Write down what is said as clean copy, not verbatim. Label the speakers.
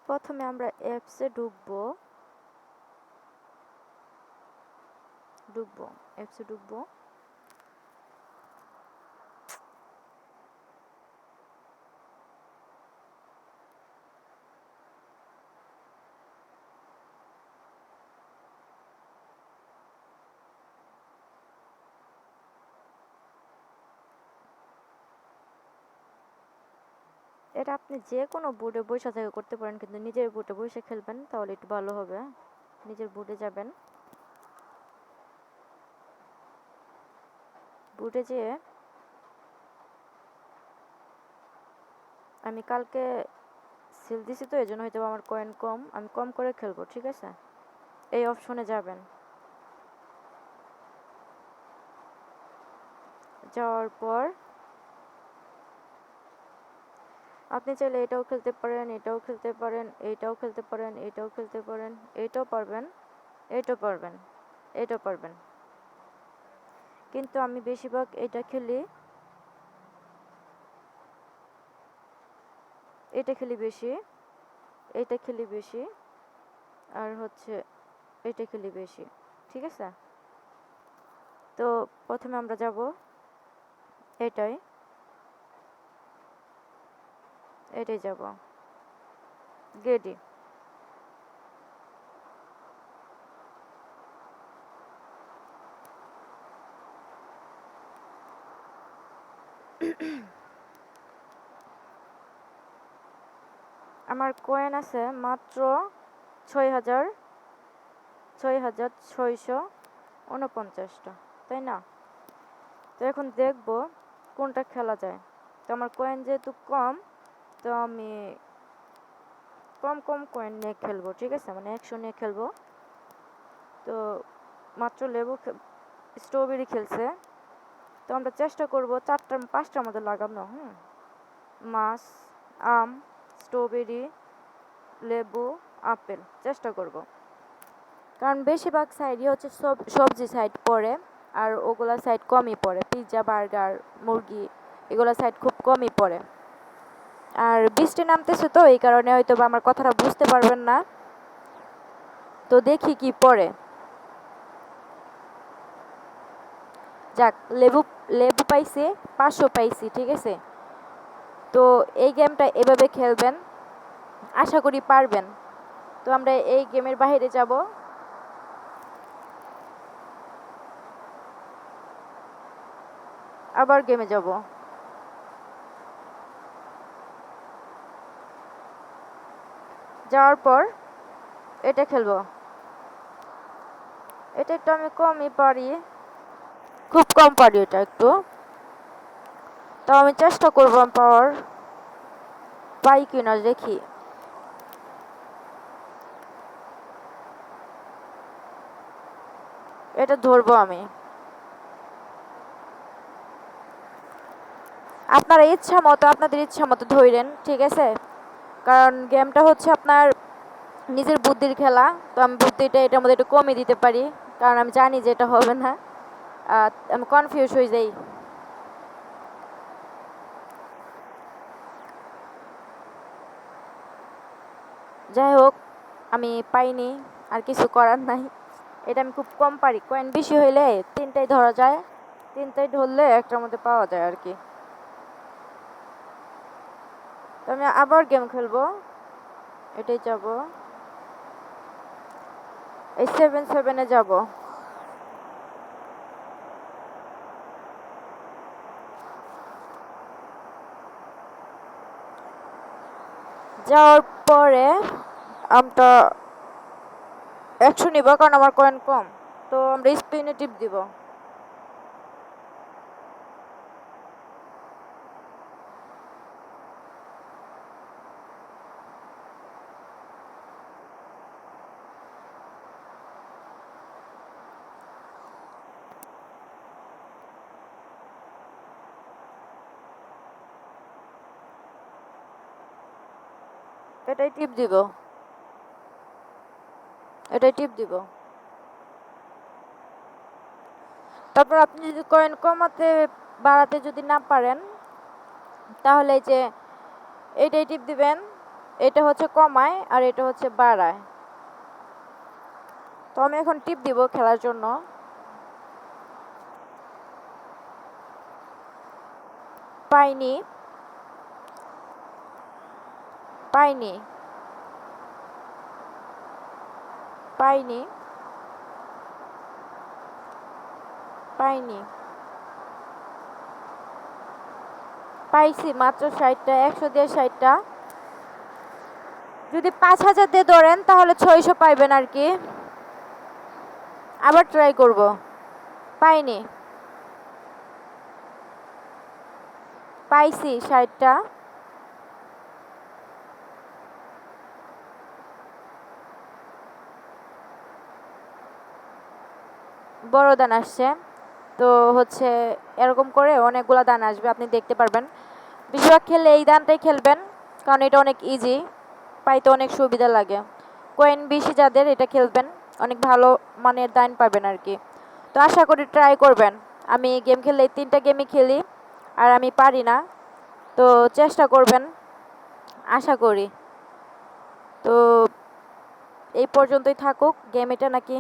Speaker 1: প্রথমে আমরা অ্যাপসে ঢুকবো অ্যাপসে ঢুকবো। এটা আপনি যে কোনো বোর্ডে বসে থেকে করতে পারেন, কিন্তু নিজের বোর্ডে বসে খেলবেন তাহলে একটু ভালো হবে। নিজের বোর্ডে যাবেন, বোর্ডে যেয়ে আমি কালকে সেল দিছি তো এই জন্য হয়তো আমার কয়েন কম, আমি কম করে খেলবো, ঠিক আছে? এই অপশনে যাবেন, যাওয়ার পর আপনি চাইলে এটাও খেলতে পারেন, এটাও খেলতে পারেন, এইটাও খেলতে পারেন, এটাও খেলতে পারেন, এইটাও পারবেন, এইটাও পারবেন, এইটাও পারবেন। কিন্তু আমি বেশিরভাগ এটা খেলি, এটা খেলি বেশি, এটা খেলি বেশি, আর হচ্ছে এটা খেলি বেশি, ঠিক আছে? তো প্রথমে আমরা যাব এটাই যাব গেডি। আমার কয়েন আছে মাত্র 6,649টা, তাই না? তো এখন দেখব কোনটা খেলা যায়। তো আমার কয়েন যেহেতু কম, তো আমি কম কম কয়েন নিয়ে খেলবো, ঠিক আছে? মানে 100 নিয়ে খেলবো। তো মাত্র স্ট্রবেরি খেলছে, তো আমরা চেষ্টা করব 5টার মধ্যে লাগানো। মাছ, আম, স্ট্রবেরি, লেবু, আপেল চেষ্টা করব, কারণ বেশিরভাগ সাইডই হচ্ছে সবজি সাইড পড়ে, আর ওগুলা সাইড কমই পড়ে। পিৎজা, বার্গার, মুরগি এগুলা সাইড খুব কমই পড়ে। আর বৃষ্টি নামতেছে তো এই কারণে হয়তো বা আমার কথাটা বুঝতে পারবেন না। তো দেখি কি পড়ে। যাক, লেবু লেবু পাইছি, 500 পাইছি, ঠিক আছে? তো এই গেমটা এভাবে খেলবেন, আশা করি পারবেন। তো আমরা এই গেমের বাইরে যাব, আবার গেমে যাব। যাওয়ার পর এটা খেলবো। এটা একটু আমি কমই পারি, খুব কম পারি এটা একটু। তো আমি চেষ্টা করবো পাওয়ার, পাই কিনা দেখি। এটা ধরবো আমি। আপনারা আপনাদের ইচ্ছা মতো ধরেন, ঠিক আছে? কারণ গেমটা হচ্ছে আপনার নিজের বুদ্ধির খেলা। তো আমি বুদ্ধিটা এটার মধ্যে একটু কমিয়ে দিতে পারি, কারণ আমি জানি যে এটা হবে না। আমি কনফিউজ হয়ে যাই। যাই হোক, আমি পাইনি, আর কিছু করার নাই। এটা আমি খুব কম পারি, কয়েন বেশি হইলে 3টাই ধরা যায়, 3টাই ধরলে একটার মধ্যে পাওয়া যায় আর কি। তো আমি আবার গেম খেলবো, এটাই যাব, এই 7-7-এ যাব। যাওয়ার পরে আমরা 100 নিব, কারণ আমার কয়েন কম। তো আমরা স্পিনে টিপ দিব। এটাই টিপ দিব, এটাই টিপ দিব। তারপর আপনি যদি কয়েন কমাতে বাড়াতে যদি না পারেন, তাহলে এই যে এইটাই টিপ দিবেন, এটা হচ্ছে কমায় আর এটা হচ্ছে বাড়ায়। তো আমি এখন টিপ দিব খেলার জন্য। পাইনি পাইনি পাইনি পাইনি পাইছি মাত্র 60টা, 100 দিয়ে 60টা। যদি 5000 দিয়ে ধরেন তাহলে 600 পাইবেন আর কি। আবার ট্রাই করব। পাইনি। পাইছি 60টা। বড় দান আসছে। তো হচ্ছে এরকম করে অনেকগুলো দান আসবে, আপনি দেখতে পারবেন। বেশিরভাগ খেললে এই দানটাই খেলবেন, কারণ এটা অনেক ইজি, পাইতে অনেক সুবিধা লাগে। কয়েন বেশি যাদের এটা খেলবেন, অনেক ভালো মানের দান পাবেন আর কি। তো আশা করি ট্রাই করবেন। আমি গেম খেললে এই 3টা গেমই খেলি, আর আমি পারি না। তো চেষ্টা করবেন, আশা করি। তো এই পর্যন্তই থাকুক গেম, এটা নাকি